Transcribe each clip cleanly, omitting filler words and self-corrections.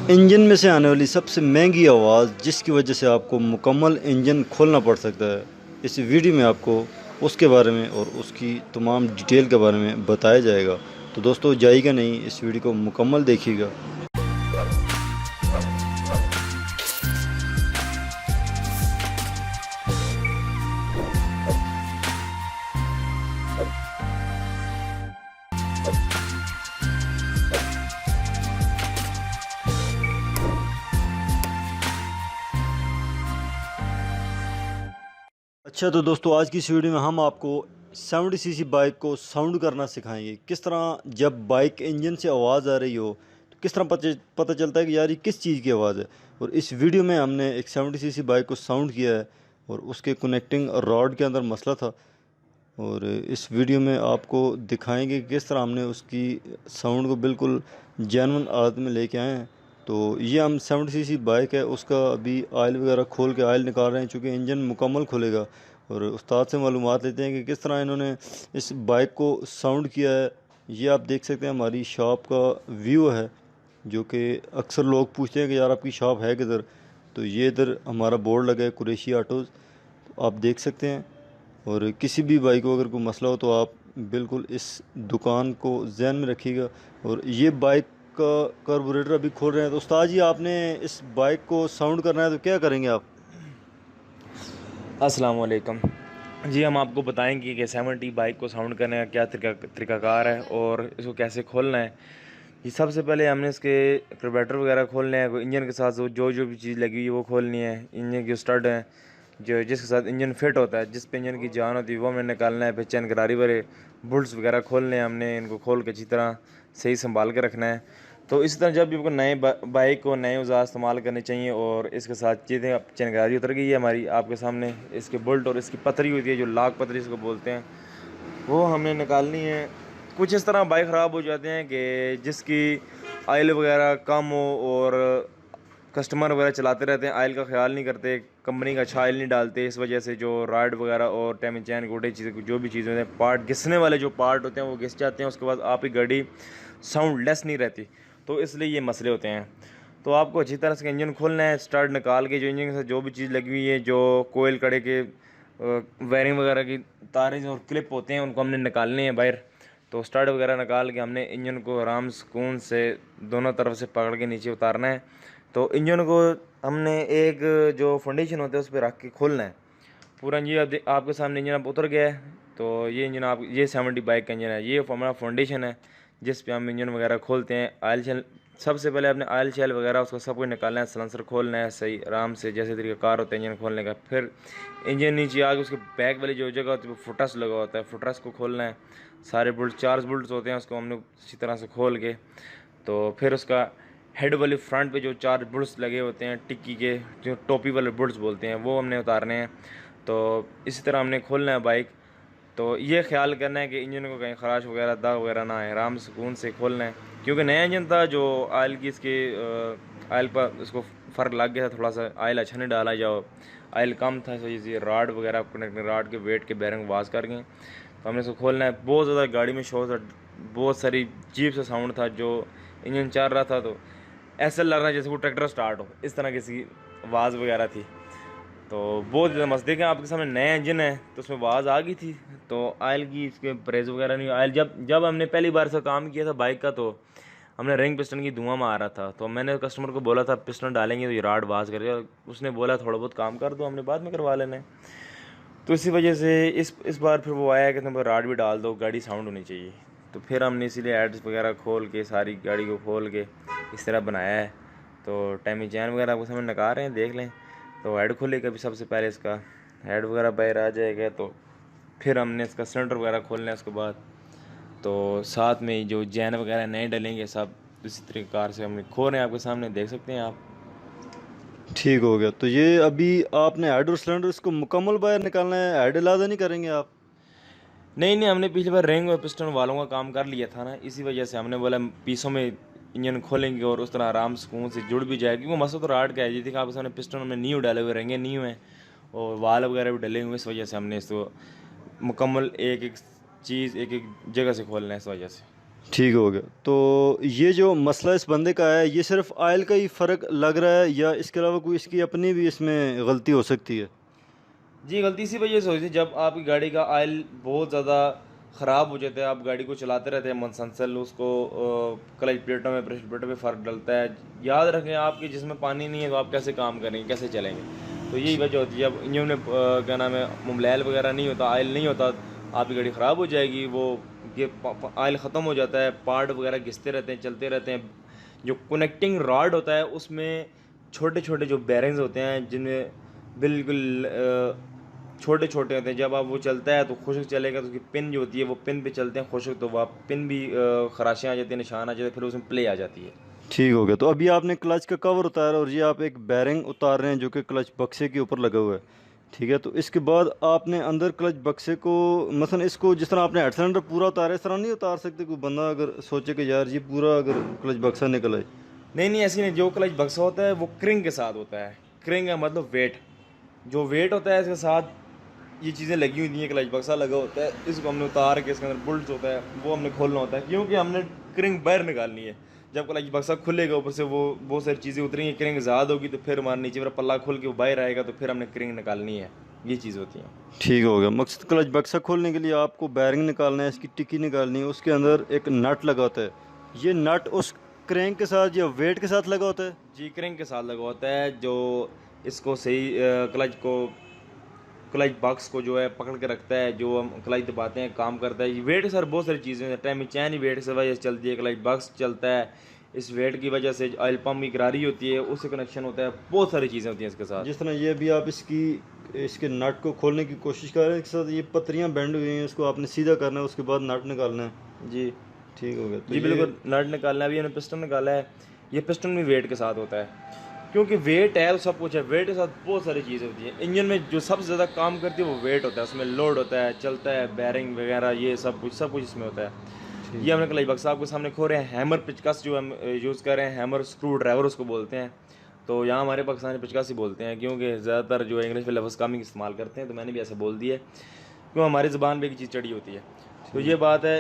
Engine में से आने वाली सबसे महंगी आवाज़ जिसकी वजह से आपको मुकम्मल इंजन खोलना पड़ सकता है, इस वीडियो में आपको उसके बारे में और उसकी तमाम डिटेल के बारे में बताया जाएगा। तो दोस्तों जाइएगा नहीं, इस वीडियो को मुकम्मल देखिएगा। अच्छा तो दोस्तों आज की इस वीडियो में हम आपको 70 सीसी बाइक को साउंड करना सिखाएंगे। किस तरह जब बाइक इंजन से आवाज़ आ रही हो तो किस तरह पता चलता है कि यार ये किस चीज़ की आवाज़ है। और इस वीडियो में हमने एक 70 सीसी बाइक को साउंड किया है और उसके कनेक्टिंग रॉड के अंदर मसला था। और इस वीडियो में आपको दिखाएंगे कि किस तरह हमने उसकी साउंड को बिल्कुल जेन्युइन हालत में लेके आए हैं। तो ये हम 70 सीसी बाइक है, उसका अभी ऑयल वगैरह खोल के ऑयल निकाल रहे हैं, चूँकि इंजन मुकम्मल खुलेगा। और उस्ताद से मालूमात लेते हैं कि किस तरह इन्होंने इस बाइक को साउंड किया है। ये आप देख सकते हैं हमारी शॉप का व्यू है, जो कि अक्सर लोग पूछते हैं कि यार आपकी शॉप है किधर। तो ये इधर हमारा बोर्ड लगा है कुरैशी ऑटोज़, तो आप देख सकते हैं। और किसी भी बाइक को अगर कोई मसला हो तो आप बिल्कुल इस दुकान को ज़हन में रखिएगा। और ये बाइक का कार्बोरेटर अभी खोल रहे हैं। तो उस्ताद जी आपने इस बाइक को साउंड करना है तो क्या करेंगे आप? अस्सलाम वालेकुम जी। हम आपको बताएंगे कि 70 बाइक को साउंड करने का क्या तरीकाकार है और इसको कैसे खोलना है। ये सबसे पहले हमने इसके कार्बोरेटर वगैरह खोलने हैं। इंजन के साथ जो भी चीज़ लगी हुई है वो खोलनी है। इंजन की स्टड है जो जिसके साथ इंजन फिट होता है, जिस पे इंजन की जान होती है, वो हमें निकालना है। फिर चैन करारी वाले बुल्ट्स वगैरह खोलने हैं हमने। इनको खोल के अच्छी तरह सही संभाल के रखना है। तो इसी तरह जब भी आपको नए बाइक को नए औजार इस्तेमाल करने चाहिए। और इसके साथ चीज़ें अब चैनकारी उतर गई है हमारी आपके सामने। इसके बोल्ट और इसकी पतरी होती है जो लाख पतरी इसको बोलते हैं, वो हमने निकालनी है। कुछ इस तरह बाइक ख़राब हो जाते हैं कि जिसकी आयल वगैरह कम हो और कस्टमर वगैरह चलाते रहते हैं, आयल का ख्याल नहीं करते, कंपनी का अच्छा आयल नहीं डालते। इस वजह से जो राड वगैरह और टैमिंग चैन गोटे चीज़ें जो भी चीज़ें होते हैं, पार्ट घिसने वाले जो पार्ट होते हैं वो घिस जाते हैं। उसके बाद आपकी गाड़ी साउंड लेस नहीं रहती, तो इसलिए ये मसले होते हैं। तो आपको अच्छी तरह से इंजन खोलना है, स्टार्ट निकाल के जो इंजन के साथ जो भी चीज़ लगी हुई है, जो कोयल कड़े के वायरिंग वगैरह की तारें और क्लिप होते हैं, उनको हमने निकालने हैं बाहर। तो स्टार्ट वगैरह निकाल के हमने इंजन को आराम सुकून से दोनों तरफ से पकड़ के नीचे उतारना है। तो इंजन को हमने एक जो फाउंडेशन होता है उस पर रख के खोलना है पूरा। इंजन आपके सामने इंजन अब उतर गया है। तो ये इंजन आप ये 70 बाइक का इंजन है, ये हमारा फाउंडेशन है जिस पे हम इंजन वगैरह खोलते हैं। ऑयल शेल सबसे पहले अपने ऑयल शेल वगैरह उसको सब कुछ निकालना है, सलेंसर खोलना है सही आराम से जैसे तरीके कार होता है इंजन खोलने का। फिर इंजन नीचे आके उसके बैक वाली जो जगह होती है वो फुटस लगा होता है, फुटस को खोलना है। सारे बुल्ट 4 बुल्ट्स होते हैं, उसको हमने अच्छी तरह से खोल के तो फिर उसका हेड वाली फ्रंट पे जो 4 बुल्ट्स लगे होते हैं टिक्की के, जो टोपी वाले बुल्ट्स बोलते हैं, वो हमने उतारने हैं। तो इसी तरह हमने खोलना है बाइक। तो ये ख्याल करना है कि इंजन को कहीं खराश वगैरह दाग वगैरह ना आए, आराम सुकून से खोलना है। क्योंकि नया इंजन था, जो आयल की इसके आयल पर इसको फ़र्क लग गया था थोड़ा सा, आयल अच्छा नहीं डाला जाओ, आयल कम था, इस वजह से राड वगैरह कनेक्ट राड के वेट के बैरिंग वाश कर गए। तो हमने इसको खोलना है। बहुत ज़्यादा गाड़ी में शोर था, बहुत सारी जीप से साउंड था, जो इंजन चल रहा था तो ऐसा लग रहा है जैसे वो ट्रैक्टर स्टार्ट हो, इस तरह की सी आवाज़ वगैरह थी। तो बहुत ज़्यादा मस्त देखें आपके सामने नया इंजन है तो उसमें आवाज़ आ गई थी। तो आयल की इसके प्रेस वगैरह नहीं, आयल जब हमने पहली बार से काम किया था बाइक का, तो हमने रिंग पिस्टन की धुआं में आ रहा था। तो मैंने कस्टमर को बोला था पिस्टन डालेंगे तो ये राड आवाज़ करेगा, उसने बोला थोड़ा बहुत काम कर दो, हमने बाद में करवा लेना है। तो इसी वजह से इस बार फिर वो आया कि तुम राड भी डाल दो, गाड़ी साउंड होनी चाहिए। तो फिर हमने इसीलिए एड्स वगैरह खोल के सारी गाड़ी को खोल के इस तरह बनाया है। तो टाइमिंग चैन वगैरह आपको समझ निकाल रहे हैं, देख लें। तो हेड खोलेगा भी सबसे पहले, इसका हेड वगैरह बाहर आ जाएगा। तो फिर हमने इसका सिलेंडर वगैरह खोलना है उसके बाद। तो साथ में जो जैन वगैरह नए डलेंगे सब इसी तरीक़े से हमने खोल रहे हैं, आपके सामने देख सकते हैं आप। ठीक हो गया। तो ये अभी आपने हेड और सिलेंडर इसको मुकम्मल बाहर निकालना है, हेड इलादा नहीं करेंगे आप? नहीं, हमने पिछली बार रिंग और पिस्टन वालों का काम कर लिया था ना, इसी वजह से हमने बोला पीसों में इंजन खोलेंगे और उस तरह आराम सुकून से जुड़ भी जाएगी। वो मसला तो राड का है, जैसे कि आपके सामने पिस्टन में न्यू डाले हुए, रेंगे न्यू हैं और वाल वगैरह भी डले हुए, इस वजह से हमने इसको मुकम्मल एक एक चीज़ एक एक जगह से खोलना है इस वजह से। ठीक हो गया। तो ये जो मसला इस बंदे का है, ये सिर्फ आयल का ही फ़र्क लग रहा है या इसके अलावा कोई इसकी अपनी भी इसमें गलती हो सकती है? जी, गलती इसी वजह से होती है जब आपकी गाड़ी का ऑयल बहुत ज़्यादा ख़राब हो जाता है, आप गाड़ी को चलाते रहते हैं मुसलसल, उसको क्लच प्लेटों में, प्रेशर प्लेटों में फ़र्क डलता है। याद रखें, आपके जिसमें पानी नहीं है तो आप कैसे काम करेंगे, कैसे चलेंगे? तो यही वजह होती है। जब इंजन में क्या नाम है, मोबिल वगैरह नहीं होता, ऑयल नहीं होता, आपकी गाड़ी ख़राब हो जाएगी। वो ये ऑयल ख़त्म हो जाता है, पार्ट वगैरह घिसते रहते हैं, चलते रहते हैं। जो कनेक्टिंग रॉड होता है उसमें छोटे छोटे जो बेरिंग्स होते हैं, जिनमें बिल्कुल छोटे छोटे होते हैं, जब आप वो चलता है तो खुशक चलेगा तो उसकी पिन जो होती है वो पिन पे चलते हैं खुशक, तो वह पिन भी खराशें आ जाती हैं, निशान आ जाते हैं, फिर उसमें प्ले आ जाती है। ठीक हो गया। तो अभी आपने क्लच का कवर उतारा और ये आप एक बैरिंग उतार रहे हैं जो कि क्लच बक्से के ऊपर लगा हुआ है। ठीक है, तो इसके बाद आपने अंदर क्लच बक्से को, मसलन इसको जिस तरह आपने हेड सिलेंडर पूरा उतारा है, इस तरह नहीं उतार सकते? कोई बंदा अगर सोचे कि यार ये पूरा अगर क्लच बक्सा निकल आए। नहीं नहीं, ऐसी नहीं। जो क्लच बक्सा होता है वो क्रिंग के साथ होता है। क्रिंग है मतलब वेट, जो वेट होता है इसके साथ ये चीज़ें लगी हुई हैं, क्लच बक्सा लगा होता है, इसको हमने उतार के इसके अंदर बुल्ट होता है वो हमने खोलना होता है, क्योंकि हमने क्रिंग बाहर निकालनी है। जब क्लच बक्सा खुलेगा ऊपर से वो बहुत सारी चीज़ें उतरेंगी, क्रिंग ज़्यादा होगी तो फिर हमारे नीचे मेरा पल्ला खुल के वो बाहर आएगा, तो फिर हमने क्रिंग निकालनी है। ये चीज़ होती है। ठीक हो गया। मकसद क्लच बक्सा खोलने के लिए आपको बैरिंग निकालना है, इसकी टिक्की निकालनी है, उसके अंदर एक नट लगा होता है। ये नट उस क्रैंक के साथ या वेट के साथ लगा होता है? जी, क्रिंग के साथ लगा होता है, जो इसको सही क्लच को, क्लच बॉक्स को जो है पकड़ के रखता है। जो हम क्लच दबाते हैं काम करता है। ये वेट के सर बहुत सारी चीज़ें हैं, टाइम चैन ही वेट की वजह से चलती है, क्लच बॉक्स चलता है, इस वेट की वजह से ऑयल पम्प की गरारी होती है उससे कनेक्शन होता है, बहुत सारी चीज़ें होती हैं इसके साथ। जिस तरह ये अभी आप इसके नट को खोलने की कोशिश कर रहे हैं, इसके साथ ये पतरियां बेंड हुई हैं, इसको आपने सीधा करना है, उसके बाद नट निकालना है। जी ठीक हो गया। तो जी, ये बिल्कुल नट निकालना है। अभी हमने पिस्टन निकाला है, ये पिस्टन भी वेट के साथ होता है, क्योंकि वेट है तो सब कुछ है। वेट के साथ बहुत सारी चीज़ें होती हैं। इंजन में जो सबसे ज़्यादा काम करती है वो वेट होता है, उसमें लोड होता है, चलता है, बैरिंग वगैरह, ये सब कुछ इसमें होता है। ये हमने क्लच बक्सा आपके सामने खो रहे हैं। हैमर पिचकस जो हम यूज़ कर रहे हैं, हैमर स्क्रू ड्राइवर उसको बोलते हैं। तो यहाँ हमारे पाकिस्तानी पिचकस ही बोलते हैं, क्योंकि ज़्यादातर जो इंग्लिश में लफ्ज़ कम ही इस्तेमाल करते हैं, तो मैंने भी ऐसे बोल दिया क्यों हमारी ज़बान पे एक चीज़ चढ़ी होती है। तो ये बात है।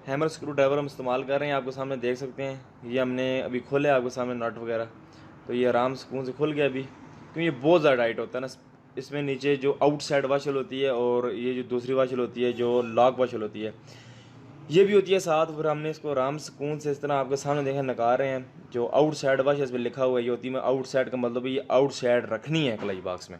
हैमर स्क्रू ड्राइवर हम इस्तेमाल कर रहे हैं, आपके सामने देख सकते हैं। ये हमने अभी खोले आपके सामने नट वगैरह, तो ये आराम सुकून से खुल गया अभी, क्योंकि ये बहुत ज़्यादा टाइट होता है ना। इसमें नीचे जो आउटसाइड वाशल होती है और ये जो दूसरी वाशल होती है जो लॉक वाशल होती है, ये भी होती है साथ। फिर हमने इसको आराम सुकून से इस तरह आपके सामने देखा नकार रहे हैं। जो आउटसाइड वाश इस पर लिखा हुआ है ये होती है, आउटसाइड का मतलब ये आउटसाइड रखनी है क्लच बॉक्स में।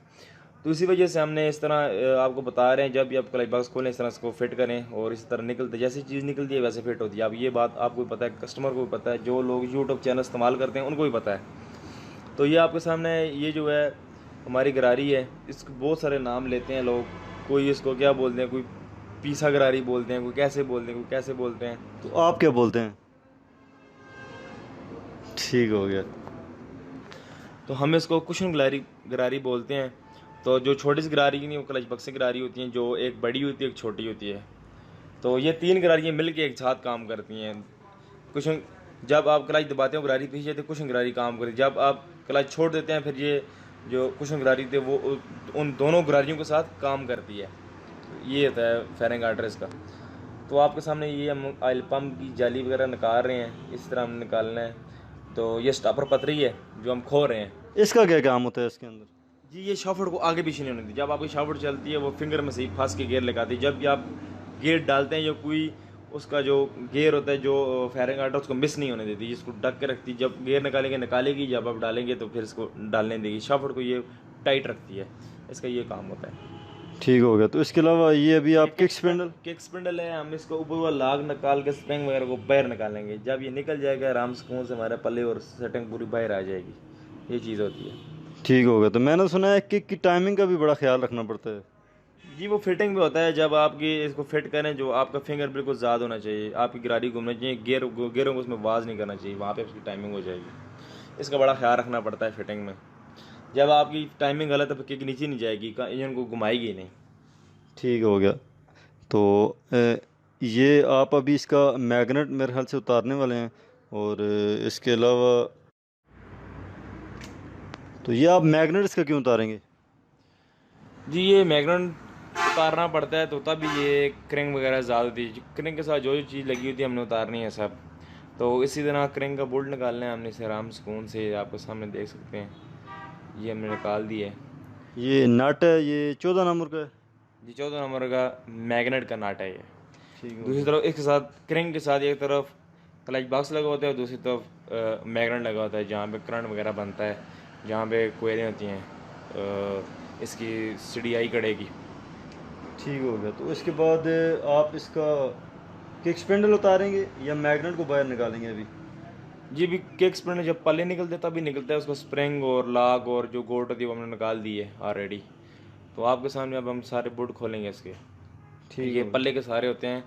तो इसी वजह से हमने इस तरह आपको बता रहे हैं, जब भी आप क्लच बॉक्स खोलें इस तरह इसको फिट करें, और इस तरह निकलते जैसी चीज़ निकलती है वैसे फिट होती है। अब ये बात आपको भी पता है, कस्टमर को भी पता है, जो लोग यूट्यूब चैनल इस्तेमाल करते हैं उनको भी पता है। तो ये आपके सामने ये जो है हमारी गरारी है, इसको बहुत सारे नाम लेते हैं लोग। कोई इसको क्या बोलते हैं, कोई पीसा गरारी बोलते हैं, कोई कैसे बोलते हैं, कोई कैसे बोलते हैं। तो आप क्या बोलते हैं? ठीक हो गया। तो हम इसको कुशन गरारी गरारी बोलते हैं। तो जो छोटी सी गरारी नहीं, वो क्लच बक्से गरारी होती हैं, जो एक बड़ी होती है एक छोटी होती है। तो ये तीन गरारियाँ मिल के एक साथ काम करती हैं। कुशन, जब आप क्लच दबाते हो गरारी पीछे तो कुशन गरारी काम करती है, जब आप क्लच छोड़ देते हैं फिर ये जो कुशन गरारी थे वो उन दोनों गरारियों के साथ काम करती है। ये होता है फायरिंग आर्डर इसका। तो आपके सामने ये हम ऑयल पम्प की जाली वगैरह निकाल रहे हैं, इस तरह हम निकालना है। तो ये स्टॉपर पतरी है जो हम खो रहे हैं। इसका क्या काम होता है इसके अंदर? जी, ये शाफ्ट को आगे पीछे नहीं होने दी। जब आपकी शाफ्ट चलती है वो फिंगर में से ही फंस के गियर लगाती है। जब भी आप गियर डालते हैं या कोई उसका जो गियर होता है जो फायरिंग आर्डर उसको मिस नहीं होने देती, जिसको ढक के रखती है। जब गियर निकालेगी, जब आप डालेंगे तो फिर इसको डालने देगी। शाफ्ट को ये टाइट रखती है, इसका ये काम होता है। ठीक हो गया। तो इसके अलावा ये अभी आप किक स्पिंडल? किक स्पिंडल है, हम इसको ऊपर वाला लाग निकाल के स्प्रिंग वगैरह को बाहर निकालेंगे। जब ये निकल जाएगा आराम सुकून से हमारे पल्ले और सेटिंग पूरी बाहर आ जाएगी। ये चीज़ होती है। ठीक हो गया। तो मैंने सुना है किक की टाइमिंग का भी बड़ा ख्याल रखना पड़ता है। जी, वो फिटिंग भी होता है। जब आपकी इसको फिट करें, जो आपका फिंगर बिल्कुल ज़्यादा होना चाहिए, आपकी गरारी घूमना चाहिए, गेयरों को उसमें वाज नहीं करना चाहिए, वहाँ पे उसकी टाइमिंग हो जाएगी। इसका बड़ा ख्याल रखना पड़ता है फिटिंग में। जब आपकी टाइमिंग गलत है तो किक नीचे नहीं जाएगी, इंजन को घुमाएगी नहीं। ठीक हो गया। तो ये आप अभी इसका मैग्नेट मेरे ख्याल से उतारने वाले हैं, और इसके अलावा तो ये आप मैग्नेट इसका क्यों उतारेंगे? जी, ये मैग्नेट उतारना पड़ता है तो तब ये क्रिंग वगैरह ज़्यादा होती है। क्रिंग के साथ जो जो चीज़ लगी होती है हमने उतारनी है सब। तो इसी तरह क्रिंग का बोल्ट निकालना है हमने इसे आराम सुकून से, आपके सामने देख सकते हैं ये हमने निकाल दिया है। ये नट है, ये 14 नंबर का है। जी 14 नंबर का मैग्नेट का नाट है ये। ठीक दूसरी तरफ इसके साथ क्रिंग के साथ एक तरफ क्लच बॉक्स लगा होता है और दूसरी तरफ मैग्नेट लगा होता है जहाँ पे करंट वगैरह बनता है, जहाँ पे कोयलें होती हैं इसकी सीडीआई कड़े की। ठीक हो गया। तो इसके बाद आप इसका किक स्पिंडल उतारेंगे या मैग्नेट को बाहर निकालेंगे अभी? जी भी किक स्प्रिंट जब पल्ले निकलते तभी निकलता है, उसका स्प्रिंग और लाग और जो गोट होती है वो हमने निकाल दी है ऑलरेडी। तो आपके सामने अब हम सारे बुट खोलेंगे इसके। ठीक ये हो पल्ले के सारे होते हैं,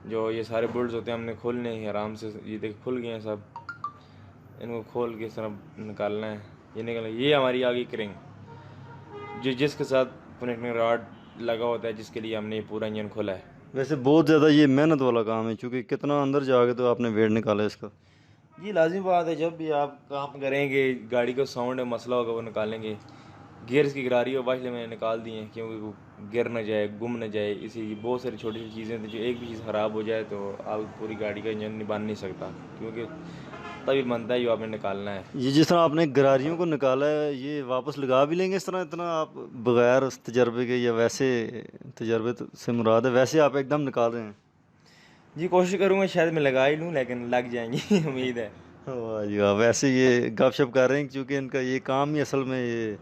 जो ये सारे बुट्स होते हैं हमने खोलने हैं आराम से। ये देख खुल गए हैं सब, इनको खोल के इस तरह निकालना है। ये निकल, ये हमारी आ गई क्रिंग जिसके साथ कनेक्टिंग रॉड लगा होता है, जिसके लिए हमने ये पूरा इंजन खोला है। वैसे बहुत ज़्यादा ये मेहनत वाला काम है, क्योंकि कितना अंदर जाके तो आपने वेट निकाला इसका। जी लाजिम बात है, जब भी आप काम करेंगे गाड़ी का साउंड है मसला होगा वो निकालेंगे। गियर्स की गिरारी और वाशले मैंने निकाल दिए हैं क्योंकि वो गिर न जाए, गुम न जाए। इसी बहुत सारी छोटी छोटी चीज़ें थी, जो एक भी चीज़ ख़राब हो जाए तो आप पूरी गाड़ी का इंजन नहीं बन नहीं सकता, क्योंकि तभी बनता है जो आपने निकालना है। ये जिस तरह आपने गरारियों को निकाला है, ये वापस लगा भी लेंगे इस तरह इतना आप बगैर उस तजर्बे के, या वैसे तजर्बे से मुराद है वैसे आप एकदम निकाल रहे हैं? जी कोशिश करूँगा, शायद मैं लगा ही लूँ लेकिन लग जाएंगी उम्मीद है। वाह जी वाह। वैसे ये गपशप कर रहे हैं क्योंकि इनका ये काम ही असल में ये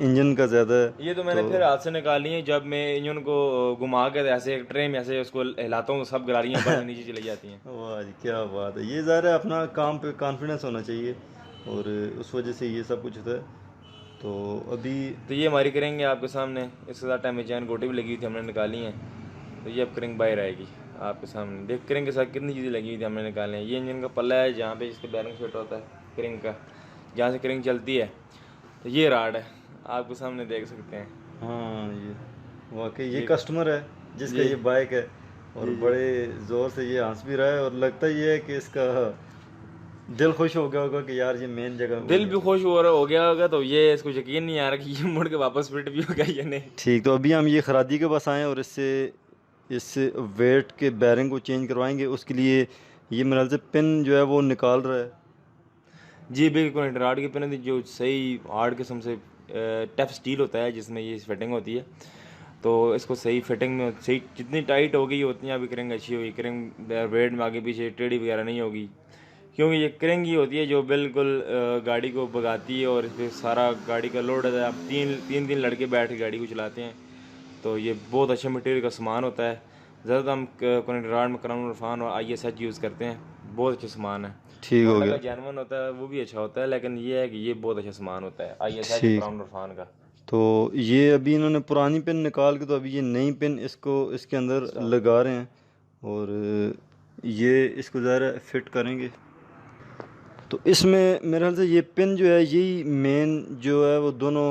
इंजन का ज़्यादा है। ये तो मैंने फिर हाथ से निकाली है, जब मैं इंजन को घुमा के ऐसे एक ट्रे में ऐसे उसको हिलाता हूँ, सब गरारियाँ बाहर नीचे चली जाती हैं। वाह जी क्या बात है। ये ज़ाहिर है अपना काम पे कॉन्फिडेंस होना चाहिए और उस वजह से ये सब कुछ होता है। तो अभी तो ये हमारी करेंगे आपके सामने, इसके साथ टाइम चैन गोटी भी लगी हुई थी हमने निकाली हैं। तो ये अब क्रिंग बाहर आएगी आपके सामने। देख क्रिंग के साथ कितनी चीज़ें लगी हुई थी हमने निकाली हैं। ये इंजन का पल्ला है जहाँ पे इसका बैलेंस फिट होता है क्रिंग का, जहाँ से क्रिंग चलती है। तो ये राड है आपके सामने देख सकते हैं। हाँ, ये वाकई ये कस्टमर है जिसका ये बाइक है और बड़े ज़ोर से ये हंस भी रहा है और लगता ये है कि इसका दिल खुश हो गया होगा कि यार ये मेन जगह दिल भी खुश हो गया होगा। तो ये इसको यकीन नहीं आ रहा कि ये मुड़ के वापस फिट भी होगा या नहीं। ठीक। तो अभी हम ये खरादी के पास आए और इस वेट के बैरिंग को चेंज करवाएंगे। उसके लिए ये मेरे ख्याल से पिन जो है वो निकाल रहा है। जी बिल्कुल, राड की पिन जो सही हार्ड किस्म से टफ स्टील होता है जिसमें ये फिटिंग होती है। तो इसको सही फिटिंग में सही जितनी टाइट होगी उतनी अभी क्रिंग अच्छी होगी। क्रिंग वेट में आगे पीछे टेढ़ी वगैरह नहीं होगी, क्योंकि ये क्रिंग ही होती है जो बिल्कुल गाड़ी को भगाती है और इस पर सारा गाड़ी का लोड है। आप तीन लड़के बैठ के गाड़ी को चलाते हैं, तो ये बहुत अच्छा मटेरियल का सामान होता है। ज़्यादातर हम कनेक्टिंग रॉड में क्राउन इरफान और ISH यूज़ करते हैं, बहुत अच्छा सामान है। ठीक हो गया। जेनवन होता है वो भी अच्छा होता है, लेकिन ये है कि ये बहुत अच्छा सामान होता है ISH ठीक। क्राउन इरफान का। तो ये अभी इन्होंने पुरानी पिन निकाल के तो अभी ये नई पिन इसको इसके अंदर लगा रहे हैं और ये इसको ज़रा फिट करेंगे। तो इसमें मेरे ख्याल से ये पिन जो है यही मेन जो है वो दोनों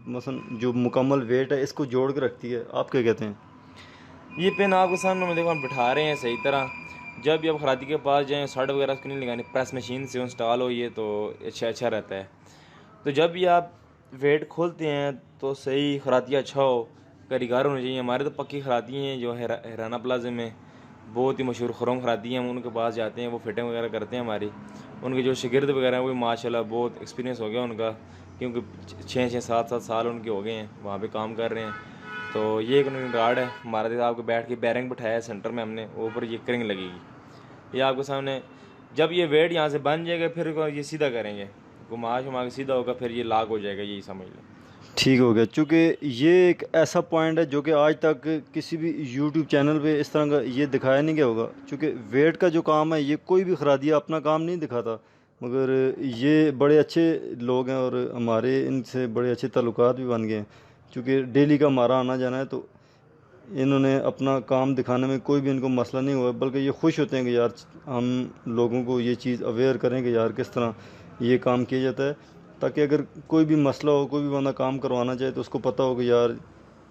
मसलन जो मुकम्मल वेट है इसको जोड़ के रखती है। आप क्या कहते हैं? ये पिन आपके सामने में देखो हम बिठा रहे हैं सही तरह। जब भी आप खरादी के पास जाएँ साड़ वगैरह उसको नहीं लगानी, प्रेस मशीन से इंस्टॉल हो ये तो अच्छा रहता है। तो जब भी आप वेट खोलते हैं तो सही खरातिया अच्छा हो, कारीगर होने चाहिए। हमारे तो पक्की खराती हैं जो है राना प्लाजा में बहुत ही मशहूर खुरम खराती हैं, हम उनके पास जाते हैं, वो फिटिंग वगैरह करते हैं हमारी। उनके जो शागिर्द वगैरह हैं वो माशाल्लाह बहुत एक्सपीरियंस हो गया उनका, क्योंकि 6-7 साल उनके हो गए हैं वहाँ पे काम कर रहे हैं। तो ये एक राड है हमारा, देखा आपको बैठ के बैरिंग बिठाया है सेंटर में हमने, ऊपर ये क्रिंग लगेगी। ये आपके सामने जब ये वेट यहाँ से बन जाएगा फिर ये सीधा करेंगे, घुमा के सीधा होगा, फिर ये लाग हो जाएगा, यही समझ लें। ठीक हो गया। चूँकि ये एक ऐसा पॉइंट है जो कि आज तक किसी भी YouTube चैनल पे इस तरह का ये दिखाया नहीं गया होगा। चूँकि वेट का जो काम है ये कोई भी खरादिया अपना काम नहीं दिखाता, मगर ये बड़े अच्छे लोग हैं और हमारे इनसे बड़े अच्छे ताल्लुकात भी बन गए हैं। चूँकि डेली का हमारा आना जाना है तो इन्होंने अपना काम दिखाने में कोई भी इनको मसला नहीं हुआ, बल्कि ये खुश होते हैं कि यार हम लोगों को ये चीज़ अवेयर करें कि यार किस तरह ये काम किया जाता है, ताकि अगर कोई भी मसला हो, कोई भी बंदा काम करवाना चाहे तो उसको पता हो कि यार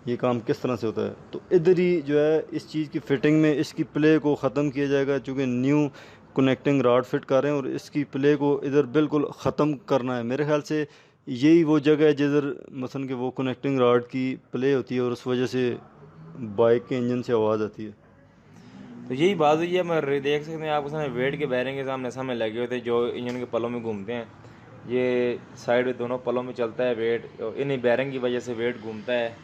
ये काम किस तरह से होता है। तो इधर ही जो है इस चीज़ की फ़िटिंग में इसकी प्ले को ख़त्म किया जाएगा, चूँकि न्यू कनेक्टिंग रॉड फिट कर रहे हैं और इसकी प्ले को इधर बिल्कुल ख़त्म करना है। मेरे ख्याल से यही वो जगह है जिधर मसलन कि वो कनेक्टिंग रॉड की प्ले होती है और उस वजह से बाइक के इंजन से आवाज़ आती है। तो यही बात हुई है। मैं देख सकते हैं आपको सामने वेट के बैरिंग के सामने सामने लगे होते हैं जो इंजन के पलों में घूमते हैं। ये साइड में दोनों पलों में चलता है वेट, इन्हीं बैरिंग की वजह से वेट घूमता है।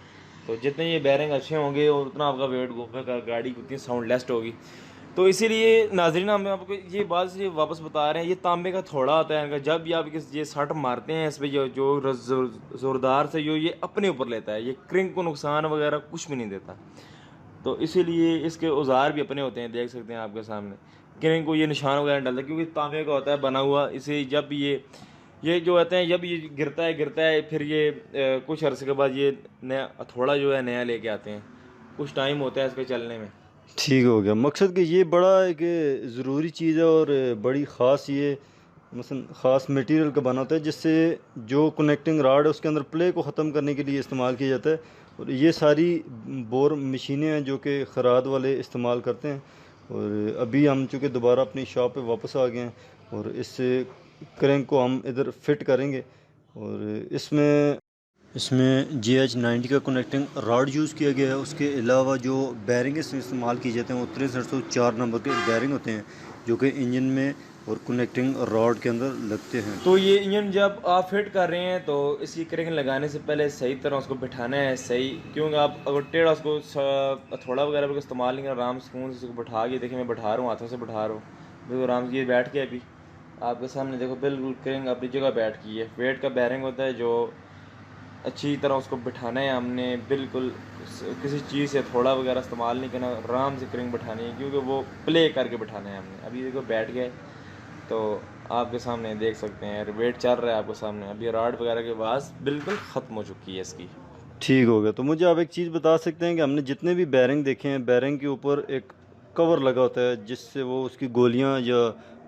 तो जितने ये बैरिंग अच्छे होंगे और उतना आपका वेट घूमेगा, गाड़ी उतनी साउंड लेस्ट होगी। तो इसीलिए नाजरीन हम आपको ये बात से वापस बता रहे हैं, ये तांबे का थोड़ा होता है इनका। जब भी आप ये सट मारते हैं इस पर जो ज़ोरदार से जो ये अपने ऊपर लेता है, ये क्रिंक को नुकसान वगैरह कुछ भी नहीं देता। तो इसीलिए इसके औजार भी अपने होते हैं, देख सकते हैं आपके सामने। क्रिंक को ये निशान वगैरह डालता है क्योंकि तांबे का होता है बना हुआ। इसे जब ये जो होते हैं, जब ये गिरता है फिर ये कुछ अरसे के बाद ये नया हथौड़ा जो है नया लेके आते हैं। कुछ टाइम होता है इसके चलने में। ठीक हो गया। मकसद कि ये बड़ा एक ज़रूरी चीज़ है और बड़ी ख़ास ये मसलन ख़ास मटेरियल का बना होता है जिससे जो कनेक्टिंग रॉड है उसके अंदर प्ले को ख़त्म करने के लिए इस्तेमाल किया जाता है। और ये सारी बोर मशीनें हैं जो कि खराद वाले इस्तेमाल करते हैं। और अभी हम चूँकि दोबारा अपनी शॉप पे वापस आ गए हैं और इस क्रैंक को हम इधर फिट करेंगे। और इसमें इसमें GH90 का कनेक्टिंग रॉड यूज़ किया गया है। उसके अलावा जो बैरिंग इसमें इस्तेमाल किए जाते हैं वो 6304 नंबर के बैरिंग होते हैं जो कि इंजन में और कनेक्टिंग रॉड के अंदर लगते हैं। तो ये इंजन जब आप फिट कर रहे हैं तो इसकी क्रिंग लगाने से पहले सही तरह उसको बिठाना है सही, क्योंकि आप अगर टेढ़ा उसको हथौड़ा वगैरह का इस्तेमाल नहीं करना, आराम सुकून से उसको बिठा के देखिए, मैं बिठा रहा हूँ, हाथों से बिठा रहा हूँ बिल्कुल आराम से। ये बैठ के अभी आपके सामने देखो बिल्कुल क्रिंग अपनी जगह बैठ की है। वेट का बैरिंग होता है जो अच्छी तरह उसको बिठाना है हमने, बिल्कुल किसी चीज़ से थोड़ा वगैरह इस्तेमाल नहीं करना, आराम से क्रिंग बिठानी है क्योंकि वो प्ले करके बिठाना है हमने। अभी देखो बैठ गए तो आपके सामने देख सकते हैं वेट चल रहा है आपके सामने। अभी रॉड वगैरह की आवाज़ बिल्कुल ख़त्म हो चुकी है इसकी। ठीक हो गया। तो मुझे आप एक चीज़ बता सकते हैं कि हमने जितने भी बैरिंग देखे हैं बैरिंग के ऊपर एक कवर लगा होता है जिससे वो उसकी गोलियां या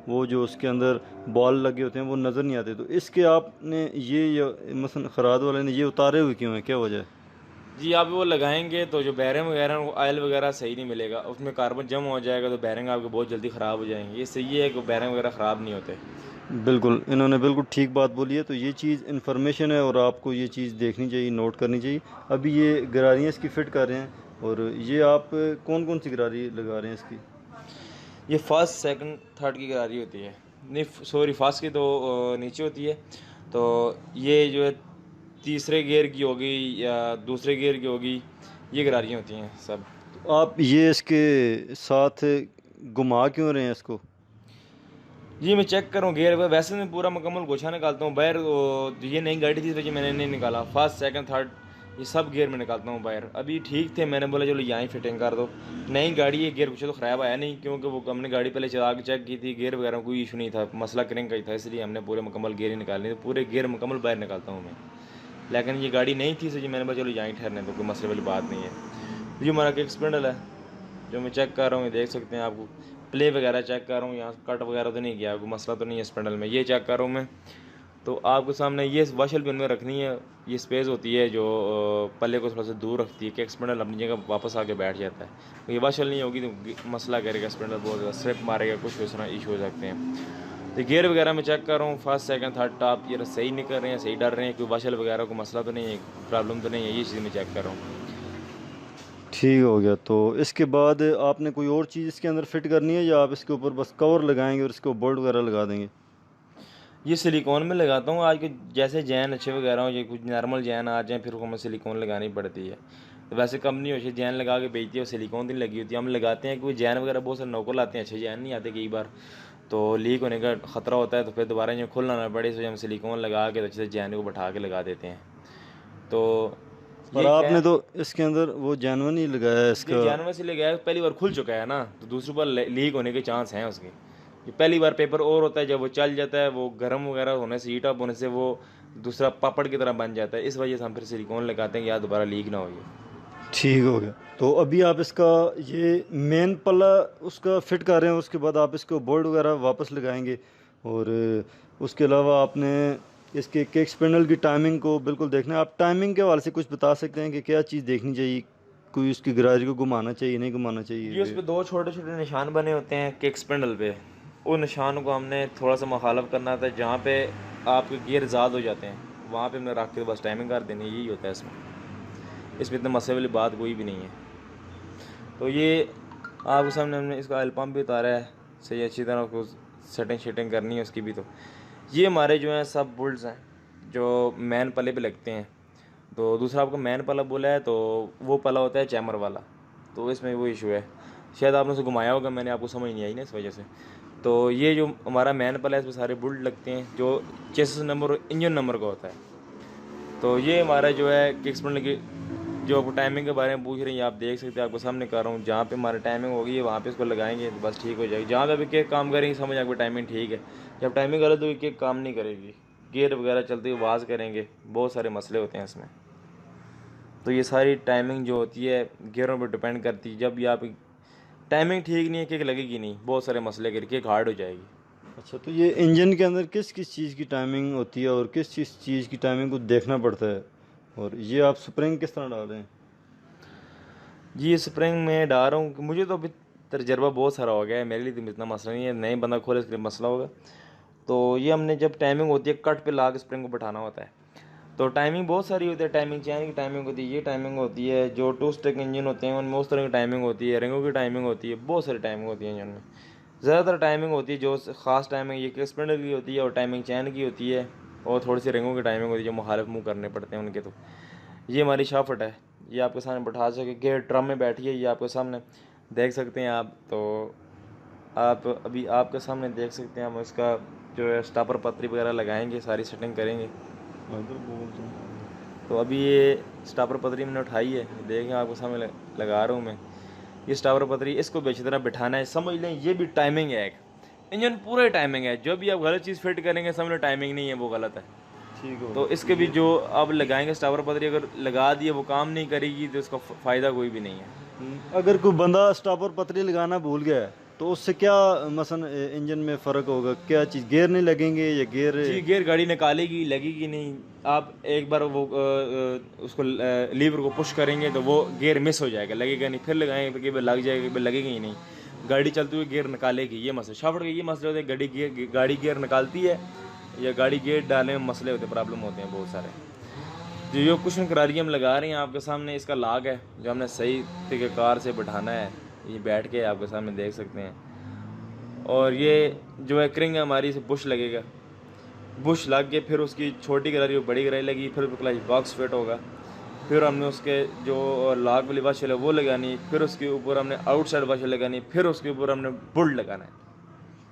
वो जो उसके अंदर बॉल लगे होते हैं वो नज़र नहीं आते। तो इसके आपने ये या मसलन खराद वाले ने ये उतारे हुए क्यों हैं, क्या वजह है? जी आप वो लगाएंगे तो जो बैरिंग वगैरह वो ऑयल वगैरह सही नहीं मिलेगा, उसमें कार्बन जम हो जाएगा तो बैरिंग आपके बहुत जल्दी ख़राब हो जाएंगे। ये सही है कि बैरिंग वगैरह ख़राब नहीं होते। बिल्कुल, इन्होंने बिल्कुल ठीक बात बोली है। तो ये चीज़ इन्फॉर्मेशन है और आपको ये चीज़ देखनी चाहिए, नोट करनी चाहिए। अभी ये गरारियाँ इसकी फ़िट कर रहे हैं। और ये आप कौन कौन सी गरारी लगा रहे हैं इसकी? ये फर्स्ट सेकंड थर्ड की गरारी होती है, नहीं सॉरी फर्स्ट की तो नीचे होती है। तो ये जो है तीसरे गियर की होगी या दूसरे गियर की होगी, ये गरारियाँ होती हैं सब। तो आप ये इसके साथ घुमा क्यों रहे हैं इसको? जी मैं चेक करूँ गियर पे, वैसे मैं पूरा मुकम्मल गोछा निकालता हूँ बाहर। ये नई गाड़ी थी इस वजह मैंने नहीं निकाला, फर्स्ट सेकंड थर्ड ये सब गियर में निकालता हूँ बाहर। अभी ठीक थे, मैंने बोला चलो यहाँ ही फिटिंग कर दो। नई गाड़ी है, गियर पीछे तो ख़राब आया नहीं क्योंकि वो हमने गाड़ी पहले चला के चेक की थी, गियर वगैरह कोई इशू नहीं था, मसला क्रिंग का ही था, इसलिए हमने पूरे मुकम्मल गियर ही निकालने, तो पूरे गियर मुकम्मल बाहर निकालता हूँ मैं। लेकिन ये गाड़ी नहीं थी इसलिए मैंने बोला चलो यहाँ ही ठहरने तो कोई मसले वाली बात नहीं है। ये हमारा एक स्पेंडल है जो मैं चेक कर रहा हूँ, ये देख सकते हैं आपको प्ले वगैरह चेक कर रहा हूँ, यहाँ कट वगैरह तो नहीं गया, कोई मसला तो नहीं है स्पेंडल में, ये चेक कर रहा हूँ मैं। तो आपके सामने ये वाशल भी उनमें रखनी है, ये स्पेस होती है जो पल्ले को थोड़ा सा दूर रखती है कि स्पेंडल अपनी जगह वापस आके बैठ जाता है। तो ये वाशल नहीं होगी तो मसला करेगा, स्पेंडल बहुत ज़्यादा स्लिप मारेगा, कुछ इस तरह इशू हो सकते हैं। तो गियर वगैरह मैं चेक कर रहा हूँ, फर्स्ट सेकंड थर्ड टॉप ये सही नहीं कर रहे हैं, सही डर रहे हैं, कोई वाशल वगैरह को मसला तो नहीं है, प्रॉब्लम तो नहीं है, ये चीज़ मैं चेक कर रहा हूँ। ठीक हो गया। तो इसके बाद आपने कोई और चीज़ इसके अंदर फिट करनी है या आप इसके ऊपर बस कवर लगाएंगे और इसको बोल्ट वगैरह लगा देंगे? ये सिलिकॉन में लगाता हूँ, आज के जैसे जैन अच्छे वगैरह हो, ये कुछ नॉर्मल जैन आ जाए फिर हमें सिलिकॉन लगानी पड़ती है। तो वैसे कंपनी होती है जैन लगा के बेचती है, सिलिकॉन नहीं लगी होती है। हम लगाते हैं कि वो जैन वगैरह बहुत सारे नौकर लाते हैं, अच्छे जैन नहीं आते कई बार, तो लीक होने का ख़तरा होता है, तो फिर दोबारा ये खुलना ना पड़े, इसलिए हम सिलिकॉन लगा के अच्छे से जैन को बैठा के लगा देते हैं। तो और ये क्या आपने है, तो इसके अंदर वो जानवर नहीं लगाया है ये इसका? जानवर से ले गया पहली बार खुल चुका है ना, तो दूसरी बार लीक होने के चांस हैं उसके। ये पहली बार पेपर और होता है, जब वो चल जाता है वो गर्म वगैरह होने से, हीट अप होने से वो दूसरा पापड़ की तरह बन जाता है, इस वजह से हम फिर सिलिकॉन लगाते हैं कि यार दोबारा लीक ना हो ये। ठीक हो गया। तो अभी आप इसका ये मेन पल्ला उसका फिट कर रहे हैं, उसके बाद आप इसको बोल्ट वगैरह वापस लगाएंगे। और उसके अलावा आपने इसके किक स्पिंडल की टाइमिंग को बिल्कुल देखना है। आप टाइमिंग के हवाले से कुछ बता सकते हैं कि क्या चीज़ देखनी चाहिए? कोई उसकी गरारी को घुमाना चाहिए, नहीं घुमाना ये उस चाहिए? पर दो छोटे छोटे निशान बने होते हैं किक स्पिंडल पे, उन निशान को हमने थोड़ा सा मुखालफ करना था, जहाँ पे आपके गियर ज़्यादा हो जाते हैं वहाँ पे हमने रख के बस टाइमिंग कर देनी, यही होता है इसमें। इसमें इतना मसले वाली बात कोई भी नहीं है। तो ये आपके सामने हमने इसका ऑयल पम्प भी उतारा है, सही अच्छी तरह उसको सेटिंग शेटिंग करनी है उसकी भी। तो ये हमारे जो हैं सब बुल्स हैं जो मैन पले पे लगते हैं। तो दूसरा आपको मैन पला बोला है, तो वो पला होता है चैमर वाला। तो इसमें वो इशू है, शायद आपने उसे घुमाया होगा, मैंने आपको समझ नहीं आई ना इस वजह से। तो ये जो हमारा मैन पला है इसमें सारे बुल्ट लगते हैं जो चेसिस नंबर और इंजन नंबर का होता है। तो ये हमारा जो है किक स्प्रिंट की जो आपको टाइमिंग के बारे में पूछ रही हैं, आप देख सकते हैं, आपको सामने कर रहा हूँ। जहाँ पे हमारी टाइमिंग होगी है वहाँ पे इसको लगाएंगे तो बस ठीक हो जाएगी। जहाँ पे अभी केक काम करेंगे समझ आपकी टाइमिंग ठीक है। जब टाइमिंग गलत होगी केक काम नहीं करेगी, गियर वगैरह चलती हुई आवाज़ करेंगे, बहुत सारे मसले होते हैं इसमें। तो ये सारी टाइमिंग जो होती है गियरों पर डिपेंड करती है। जब भी आप टाइमिंग ठीक नहीं है केक लगेगी नहीं, बहुत सारे मसले करके केक हार्ड हो जाएगी। अच्छा, तो ये इंजन के अंदर किस किस चीज़ की टाइमिंग होती है और किस किस चीज़ की टाइमिंग को देखना पड़ता है, और ये आप स्प्रिंग किस तरह डाल रहे हैं? जी स्प्रिंग में डाल रहा हूँ कि मुझे तो अभी तजर्बा बहुत सारा हो गया है, मेरे लिए तो इतना मसला नहीं है, नए बंदा खोले इसके लिए मसला होगा। तो ये हमने जब टाइमिंग होती है कट पे ला के स्प्रिंग को बैठाना होता है। तो टाइमिंग बहुत सारी होती है, टाइमिंग चैन की टाइमिंग होती है, ये टाइमिंग होती है, जो टू स्टेक इंजन होते हैं उनमें उस तरह की टाइमिंग होती है, रिंगों की टाइमिंग होती है, बहुत सारी टाइमिंग होती है इंजन में। ज़्यादातर टाइमिंग होती है जो ख़ास टाइमिंग ये स्प्रिंटर की होती है और टाइमिंग चैन की होती है, और थोड़ी सी रिंगों की टाइमिंग होती है जो मुखालिफ मुँह करने पड़ते हैं उनके। तो ये हमारी शाफट है, ये आपके सामने बैठा सके गेयर ड्रम में बैठी है, ये आपके सामने देख सकते हैं आप। तो आप अभी आपके सामने देख सकते हैं, हम इसका जो है स्टापर पतरी वगैरह लगाएंगे, सारी सेटिंग करेंगे। इधर बोलते हैं। तो अभी ये स्टापर पतरी मैंने उठाई है, देखें आपके सामने लगा रहा हूँ मैं। ये स्टापर पतरी, इसको अच्छी तरह बिठाना है, समझ लें ये भी टाइमिंग है एक। इंजन पूरा ही टाइमिंग है, जो भी आप गलत चीज़ फिट करेंगे समझ लो टाइमिंग नहीं है, वो गलत है। ठीक हो तो इसके भी जो अब लगाएंगे स्टापर पतरी, अगर लगा दिए वो काम नहीं करेगी तो इसका फ़ायदा कोई भी नहीं है। अगर कोई बंदा स्टॉपर पतरी लगाना भूल गया है तो उससे क्या मसन इंजन में फ़र्क होगा? क्या चीज़, गेयर नहीं लगेंगे या गेयर? जी गियर गाड़ी निकालेगी, लगेगी नहीं। आप एक बार वो उसको लीवर को पुश करेंगे तो वो गियर मिस हो जाएगा, लगेगा नहीं, फिर लगाएंगे तो कई बार लग जाएगा, कई बार लगेगा ही नहीं। गाड़ी चलती हुई गियर निकालेगी, ये मसला शाफ्ट के ये मसले होते हैं। गाड़ी गियर निकालती है या गाड़ी गियर डालने में मसले होते हैं, प्रॉब्लम होते हैं बहुत सारे। जो कुशन करारी हम लगा रहे हैं आपके सामने, इसका लाग है जो हमने सही तरीक़ेकार से बैठाना है, ये बैठ के आपके सामने देख सकते हैं। और ये जो है क्रिंग है हमारी, इसे बुश लगेगा, बुश लग के फिर उसकी छोटी गरारी और बड़ी गरारी लगी, फिर क्लच बॉक्स फिट होगा, फिर हमने उसके जो लाग वाली वाशल है वो लगानी, फिर उसके ऊपर हमने आउटसाइड वाशल लगानी, फिर उसके ऊपर हमने बुल्ट लगाना है।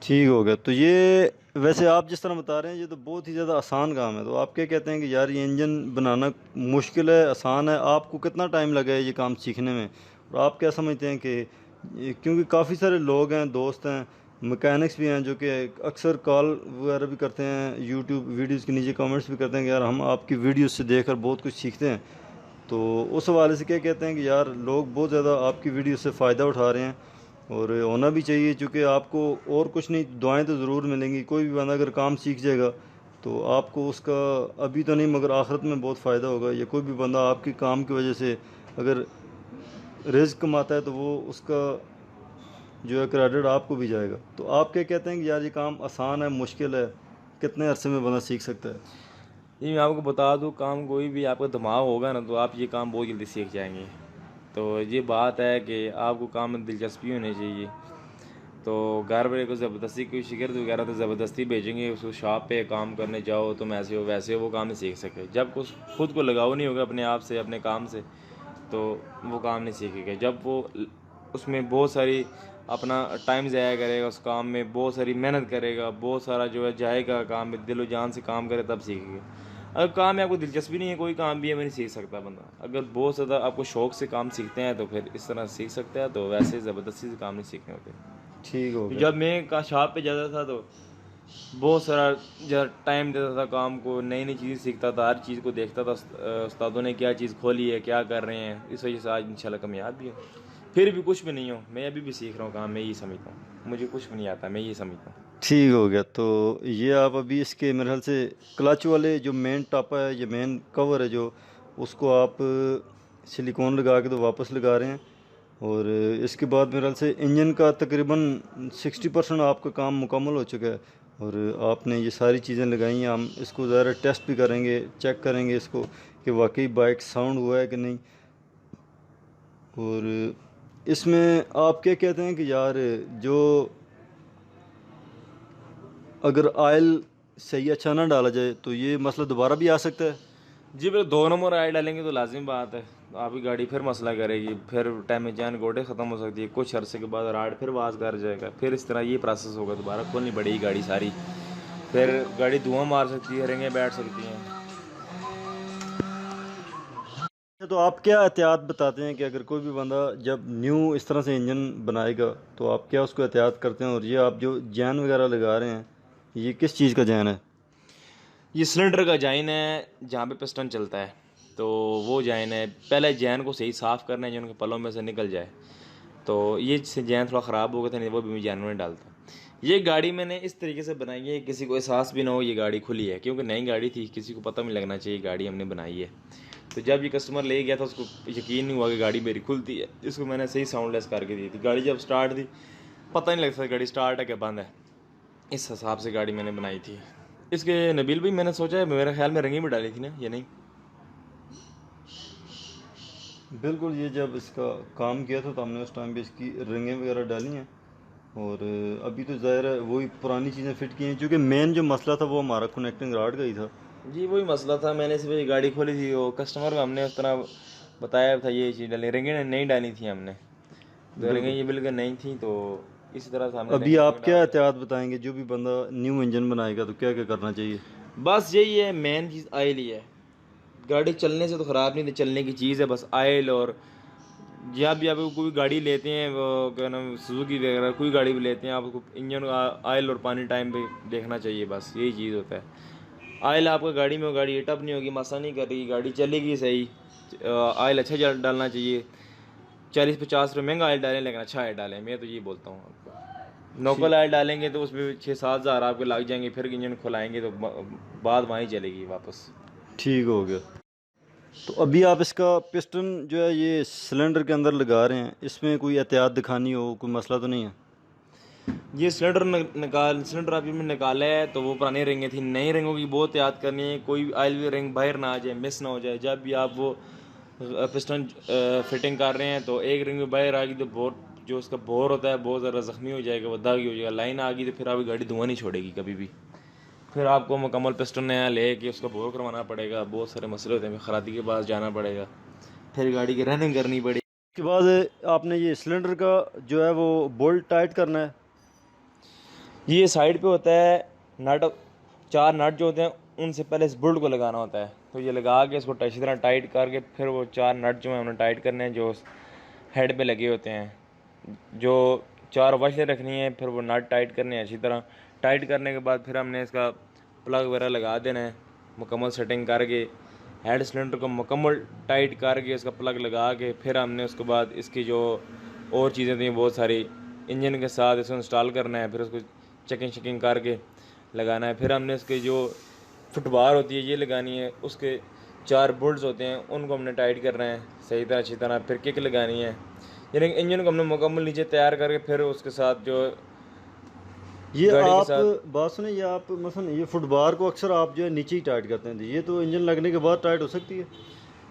ठीक हो गया। तो ये वैसे आप जिस तरह बता रहे हैं ये तो बहुत ही ज़्यादा आसान काम है, तो आप क्या कहते हैं कि यार ये इंजन बनाना मुश्किल है आसान है? आपको कितना टाइम लगा है ये काम सीखने में, और आप क्या समझते हैं कि क्योंकि काफ़ी सारे लोग हैं, दोस्त हैं, मैकेनिक्स भी हैं जो कि अक्सर कॉल वगैरह भी करते हैं, यूट्यूब वीडियोज़ के नीचे कमेंट्स भी करते हैं कि यार हम आपकी वीडियोज़ से देखकर बहुत कुछ सीखते हैं, तो उस हवाले से क्या कहते हैं कि यार लोग बहुत ज़्यादा आपकी वीडियो से फ़ायदा उठा रहे हैं और होना भी चाहिए, क्योंकि आपको और कुछ नहीं दुआएं तो ज़रूर मिलेंगी। कोई भी बंदा अगर काम सीख जाएगा तो आपको उसका अभी तो नहीं मगर आखिरत में बहुत फ़ायदा होगा, या कोई भी बंदा आपके काम की वजह से अगर रिज़्क कमाता है तो वो उसका जो है क्रेडिट आपको भी जाएगा। तो आप क्या कहते हैं कि यार ये काम आसान है मुश्किल है, कितने अरसे में बंदा सीख सकता है? ये मैं आपको बता दूँ, काम कोई भी आपका दिमाग होगा ना तो आप ये काम बहुत जल्दी सीख जाएंगे। तो ये बात है कि आपको काम में दिलचस्पी होनी चाहिए। तो घर वाले को ज़बरदस्ती कोई शिगिर्द वगैरह तो ज़बरदस्ती भेजेंगे उसको शॉप पे काम करने जाओ तुम ऐसे हो वैसे हो, वो काम नहीं सीख सके। जब कुछ खुद को लगाव नहीं होगा अपने आप से अपने काम से तो वो काम नहीं सीखेगा। जब वो उसमें बहुत सारी अपना टाइम ज़ाया करेगा, उस काम में बहुत सारी मेहनत करेगा, बहुत सारा जो है जाएगा काम में, दिलो जान से काम करे तब सीखेगा। अगर काम में आपको दिलचस्पी नहीं है, कोई काम भी है मैं नहीं सीख सकता बंदा। अगर बहुत ज़्यादा आपको शौक़ से काम सीखते हैं तो फिर इस तरह सीख सकते हैं, तो वैसे ज़बरदस्ती से काम नहीं सीखने होते। ठीक हो गया। जब मैं का शॉप पे जाता था तो बहुत सारा जब टाइम देता था काम को, नई नई चीज़ें सीखता था, हर चीज़ को देखता था उस्तादों ने क्या चीज़ खोली है, क्या कर रहे हैं। इस वजह से आज इंशाल्लाह कामयाब भी है। फिर भी कुछ भी नहीं हो, मैं अभी भी सीख रहा हूँ काम, मैं यही समझता हूँ, मुझे कुछ भी नहीं आता, मैं ये समझता हूँ। ठीक हो गया। तो ये आप अभी इसके मेरे ख्याल से क्लच वाले जो मेन टॉप है, ये मेन कवर है जो, उसको आप सिलिकॉन लगा के तो वापस लगा रहे हैं, और इसके बाद मेरे ख्याल से इंजन का तकरीबन 60% आपका काम मुकम्मल हो चुका है। और आपने ये सारी चीज़ें लगाई हैं, हम इसको ज़रा टेस्ट भी करेंगे, चेक करेंगे इसको कि वाकई बाइक साउंड हुआ है कि नहीं। और इसमें आप क्या कहते हैं कि यार जो अगर ऑयल सही अच्छा ना डाला जाए तो ये मसला दोबारा भी आ सकता है? जी फिर 2 नंबर आए डालेंगे तो लाजिम बात है, आपकी गाड़ी फिर मसला करेगी, फिर डैमेजान गोटे ख़त्म हो सकती है, कुछ अरसे के बाद राड फिर वास कर जाएगा, फिर इस तरह ये प्रोसेस होगा, दोबारा खोलनी पड़ेगी गाड़ी सारी, फिर गाड़ी धुआं मार सकती है, रेंगे बैठ सकती हैं। तो आप क्या एहतियात बताते हैं कि अगर कोई भी बंदा जब न्यू इस तरह से इंजन बनाएगा तो आप क्या उसको एहतियात करते हैं? और ये आप जो जैन वगैरह लगा रहे हैं, ये किस चीज़ का जैन है? ये सिलेंडर का जैन है जहाँ पे पिस्टन चलता है, तो वो जैन है। पहले जैन को सही साफ़ करना है जो उनके पलों में से निकल जाए, तो ये जैन थोड़ा ख़राब हो गया था, नहीं वो भी मैं जैन में डालता। ये गाड़ी मैंने इस तरीके से बनाई है किसी को एहसास भी ना हो ये गाड़ी खुली है, क्योंकि नई गाड़ी थी, किसी को पता भी लगना चाहिए गाड़ी हमने बनाई है। तो जब ये कस्टमर ले गया था उसको यकीन नहीं हुआ कि गाड़ी मेरी खुलती है, इसको मैंने सही साउंडलेस करके दी थी। गाड़ी जब स्टार्ट थी पता नहीं लगता गाड़ी स्टार्ट है कि बंद है, इस हिसाब से गाड़ी मैंने बनाई थी। इसके नबील भाई मैंने सोचा है मेरे ख्याल में रंगी भी डाली थी ना, ये नहीं? बिल्कुल, ये जब इसका काम किया था तो हमने उस टाइम पे इसकी रिंगें वगैरह डाली हैं। और अभी तो ज़ाहिर है वही पुरानी चीज़ें फिट की हैं, क्योंकि मेन जो मसला था वो हमारा कनेक्टिंग रॉड का ही था। जी वही मसला था, मैंने सिर्फ ये गाड़ी खोली थी, वो कस्टमर को हमने उस तरह बताया था ये चीज़ डाली, रिंगें नहीं डाली थी हमने, तो रिंगें बिल्कुल। ये बिल्कुल नहीं थी, तो इसी तरह से हमने अभी रिंगें आप क्या डाल दी। एहतियात बताएंगे, जो भी बंदा न्यू इंजन बनाएगा तो क्या क्या करना चाहिए? बस यही है, मेन चीज़ ऑयल ही है। गाड़ी चलने से तो ख़राब नहीं थी, चलने की चीज़ है, बस ऑयल। और जब भी आप कोई गाड़ी लेते हैं, वो क्या नाम सुजुकी वगैरह कोई गाड़ी भी लेते हैं, आपको इंजन ऑयल और पानी टाइम पे देखना चाहिए, बस यही चीज़ होता है। ऑयल आपका गाड़ी में, गाड़ी टप नहीं होगी, मसा नहीं कर रही, गाड़ी चलेगी सही। ऑयल अच्छा डालना चाहिए, 40-50 रुपये महंगा ऑयल डालें लेकिन अच्छा ऑयल डालें, मैं तो ये बोलता हूँ आपको। लोकल ठीक। ऑयल डालेंगे तो उसमें 6-7 हज़ार आपके लग जाएंगे, फिर इंजन खुलाएंगे तो बाद वहीं चलेगी वापस। ठीक हो गया। तो अभी आप इसका पिस्टन जो है ये सिलेंडर के अंदर लगा रहे हैं, इसमें कोई एहतियात दिखानी हो, कोई मसला तो नहीं है? ये सिलेंडर अभी में निकाला है, तो वो पुरानी रिंगें थी, नई रिंगों की बहुत याद करनी है, कोई ऑयल भी रिंग बाहर ना आ जाए, मिस ना हो जाए। जब भी आप वो पिस्टन फिटिंग कर रहे हैं तो एक रिंग में बाहर आ गई तो बोर, जो उसका बोर होता है बहुत ज़्यादा ज़ख्मी हो जाएगा, वो दागी हो जाएगा। लाइन आ गई तो फिर आपकी गाड़ी धुआं नहीं छोड़ेगी कभी भी, फिर आपको मुकम्मल पिस्टन नया ले के उसका बोर करवाना पड़ेगा, बहुत सारे मसले होते हैं, फिर खरादी के पास जाना पड़ेगा, फिर गाड़ी की रनिंग करनी पड़ेगी। उसके बाद आपने ये सिलेंडर का जो है वो बोल्ट टाइट करना है। ये साइड पे होता है नट, 4 नट जो होते हैं उनसे पहले इस बोल्ट को लगाना होता है, तो ये लगा के इसको अच्छी तरह टाइट करके फिर वो 4 नट जो है उन्हें टाइट करने हैं जो हेड पे लगे होते हैं, जो 4 वशलें रखनी है, फिर वो नट टाइट करने हैं अच्छी तरह। टाइट करने के बाद फिर हमने इसका प्लग वगैरह लगा देना है, मुकम्मल सेटिंग करके हेड सिलेंडर को मुकम्मल टाइट करके इसका प्लग लगा के फिर हमने उसके बाद इसकी जो और चीज़ें थी बहुत सारी इंजन के साथ इसको इंस्टॉल करना है, फिर उसको चेकिंग शेकिंग करके लगाना है। फिर हमने इसकी जो फुटबार होती है ये लगानी है, उसके 4 बोल्ट्स होते हैं उनको हमने टाइट करना है सही तरह अच्छी तरह। फिर किक लगानी है, यानी इंजन को हमने मुकम्मल नीचे तैयार करके फिर उसके साथ जो ये गाड़ी के आप साथ। बात सुने, ये आप मसलन ये फुटबार को अक्सर आप जो है नीचे ही टाइट करते हैं, तो ये तो इंजन लगने के बाद टाइट हो सकती है?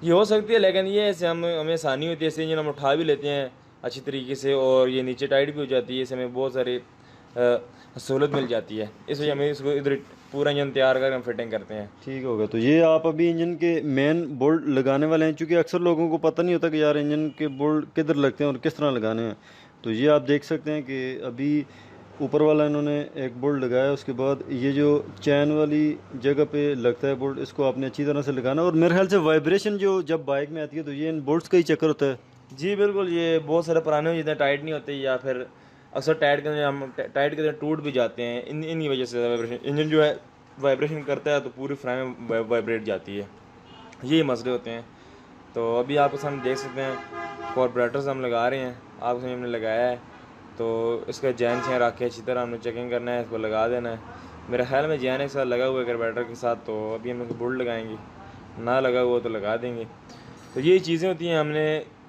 ये हो सकती है, लेकिन ये ऐसे हमें आसानी होती है, ऐसे इंजन हम उठा भी लेते हैं अच्छी तरीके से, और ये नीचे टाइट भी हो जाती है, इससे हमें बहुत सारी सहूलत मिल जाती है, इस वजह हमें इसको इधर पूरा इंजन तैयार करके हम फिटिंग करते हैं। ठीक हो गया। तो ये आप अभी इंजन के मेन बोल्ट लगाने वाले हैं, क्योंकि अक्सर लोगों को पता नहीं होता कि यार इंजन के बोल्ट किधर लगते हैं और किस तरह लगाने हैं। तो ये आप देख सकते हैं कि अभी ऊपर वाला इन्होंने एक बोल्ट लगाया, उसके बाद ये जो चैन वाली जगह पे लगता है बोल्ट, इसको आपने अच्छी तरह से लगाना। और मेरे ख्याल से वाइब्रेशन जो जब बाइक में आती है तो ये इन बोल्ट्स का ही चक्कर होता है। जी बिल्कुल, ये बहुत सारे पुराने हो जाते हैं, टाइट नहीं होते, या फिर अक्सर टाइट करते टूट भी जाते हैं, इन्हीं वजह से वाइब्रेशन, इंजन जो है वाइब्रेशन करता है तो पूरी फ्रेम वाइब्रेट जाती है, यही मसले होते हैं। तो अभी आपके सामने देख सकते हैं कॉर्पोरेटर्स हम लगा रहे हैं, आपके सामने हमने लगाया है, तो इसका जैन से रख के अच्छी तरह हमने चेकिंग करना है, इसको लगा देना है। मेरे ख्याल में जैन एक साथ लगा हुआ है कार्बोरेटर के साथ, तो अभी हम इसको बोल्ट लगाएंगे, ना लगा हुआ तो लगा देंगे। तो ये चीज़ें होती हैं हमने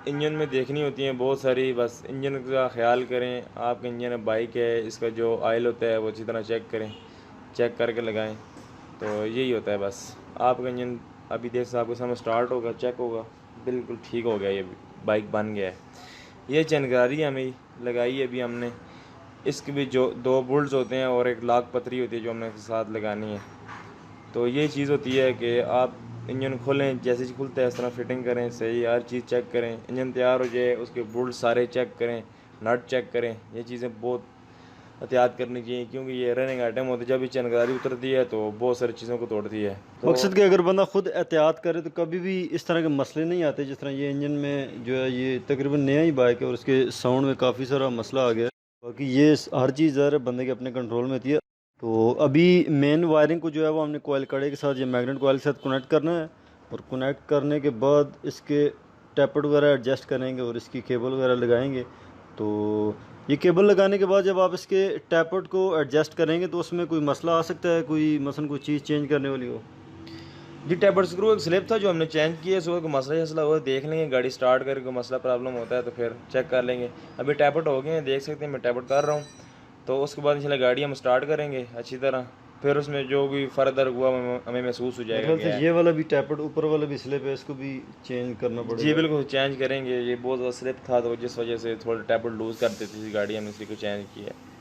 इंजन में देखनी होती हैं बहुत सारी, बस इंजन का ख्याल करें। आपका इंजन बाइक है, इसका जो ऑयल होता है वो अच्छी तरह चेक करें, चेक करके लगाएं। तो यही होता है बस। आपका इंजन अभी देख सकते आपके सामने स्टार्ट होगा, चेक होगा, बिल्कुल ठीक हो गया, ये बाइक बन गया है। ये जानकारी हमें लगाई है अभी हमने। इसके भी जो 2 बोल्ट्स होते हैं और एक लाख पतरी होती है जो हमने साथ लगानी है। तो ये चीज़ होती है कि आप इंजन खोलें, जैसे ही खुलता है इस तरह फिटिंग करें, सही हर चीज़ चेक करें, इंजन तैयार हो जाए उसके बोल्ट सारे चेक करें, नट चेक करें। ये चीज़ें बहुत एहतियात करनी चाहिए क्योंकि ये रनिंग आइटम होती है। जब भी चनगारी उतरती है तो बहुत सारी चीज़ों को तोड़ती है। तो मकसद कि अगर बंदा खुद एहतियात करे तो कभी भी इस तरह के मसले नहीं आते। जिस तरह ये इंजन में जो है, ये तकरीबन नया ही बाइक है और इसके साउंड में काफ़ी सारा मसला आ गया है। बाकी ये हर चीज़ ज़रा बंदे के अपने कंट्रोल में होती है। तो अभी मेन वायरिंग को जो है वो हमने कोयल कड़े के साथ, ये मैग्नेट कोयल के साथ कनेक्ट करना है और कनेक्ट करने के बाद इसके टैपट वगैरह एडजस्ट करेंगे और इसकी केबल वगैरह लगाएंगे। तो ये केबल लगाने के बाद जब आप इसके टैपट को एडजस्ट करेंगे तो उसमें कोई मसला आ सकता है, कोई मसलन कोई चीज़ चेंज करने वाली हो। जी टैपर स्क्रू एक स्लिप था जो हमने चेंज किया, सुबह को मसला शसला हुआ देख लेंगे, गाड़ी स्टार्ट करके कोई मसला प्रॉब्लम होता है तो फिर चेक कर लेंगे। अभी टैपट हो गए हैं, देख सकते हैं मैं टैपट कर रहा हूँ। तो उसके बाद इंशाल्लाह गाड़ी हम स्टार्ट करेंगे अच्छी तरह, फिर उसमें जो भी फर्दर हुआ हमें महसूस हो जाएगा। मेरे ख्याल से ये वाला भी टैपट ऊपर वाला भी स्लिप है, इसको भी चेंज करना पड़ेगा। जी बिल्कुल चेंज करेंगे, ये बहुत ज़्यादा स्लिप था तो जिस वजह से थोड़ा टैपट लूज़ कर देती थी गाड़ी, हमने इसी को चेंज किया है।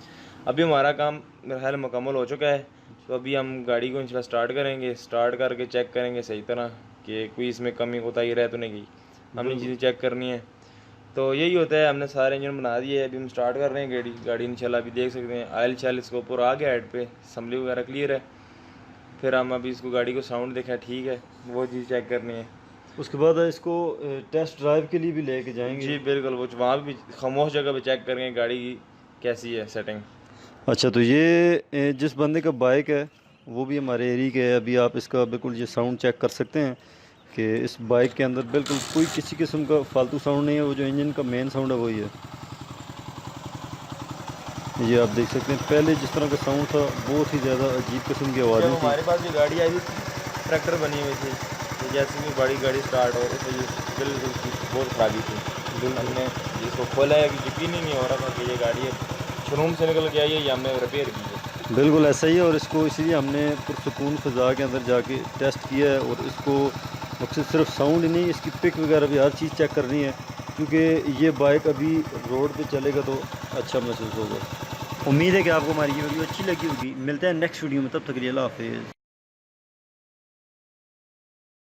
अभी हमारा काम मेरा ख्याल मुकम्मल हो चुका है। तो अभी हम गाड़ी को इंशाल्लाह स्टार्ट करेंगे, स्टार्ट करके चेक करेंगे सही तरह कि कोई इसमें कमी कोताही रह तो नहीं गई, हमने चीज़ें चेक करनी है। तो यही होता है, हमने सारे इंजन बना दिए है, अभी हम स्टार्ट कर रहे हैं गाड़ी इंशाल्लाह। अभी देख सकते हैं ऑयल शैल इसके ऊपर आ गया, हेड पे असम्बली वगैरह क्लियर है। फिर हम अभी इसको गाड़ी को साउंड देखा ठीक है, वो चीज़ चेक करनी है। उसके बाद इसको टेस्ट ड्राइव के लिए भी लेके जाएंगे। जी बिल्कुल, वो वहाँ भी खामोश जगह पे चेक करेंगे गाड़ी की कैसी है सेटिंग। अच्छा, तो ये जिस बंदे का बाइक है वो भी हमारे एरिया के है। अभी आप इसका बिल्कुल ये साउंड चेक कर सकते हैं कि इस बाइक के अंदर बिल्कुल कोई किसी किस्म का फालतू साउंड नहीं है। वो जो इंजन का मेन साउंड है वही है। ये आप देख सकते हैं, पहले जिस तरह का साउंड था बहुत ही ज़्यादा अजीब किस्म की आवाज़ें थी। हमारे पास जो गाड़ी आई थी ट्रैक्टर बनी हुई थी, तो जैसे भी बड़ी गाड़ी स्टार्ट हो बिल्कुल बहुत खराबी थी। हमने इसको खोला है, यकीन ही नहीं हो रहा था कि ये गाड़ी शोरूम से निकल के आई है, ये हमने रिपेयर की है। बिल्कुल ऐसा ही है और इसको इसीलिए हमने पुरसुकून फ़ज़ा के अंदर जाके टेस्ट किया है। और इसको मकसद सिर्फ साउंड ही नहीं, इसकी पिक वगैरह भी हर चीज़ चेक करनी है क्योंकि ये बाइक अभी रोड पे चलेगा तो अच्छा महसूस होगा। उम्मीद है कि आपको हमारी ये वीडियो अच्छी लगी होगी। मिलते हैं नेक्स्ट वीडियो में, तब तक के लिए अल्लाह हाफ़िज़।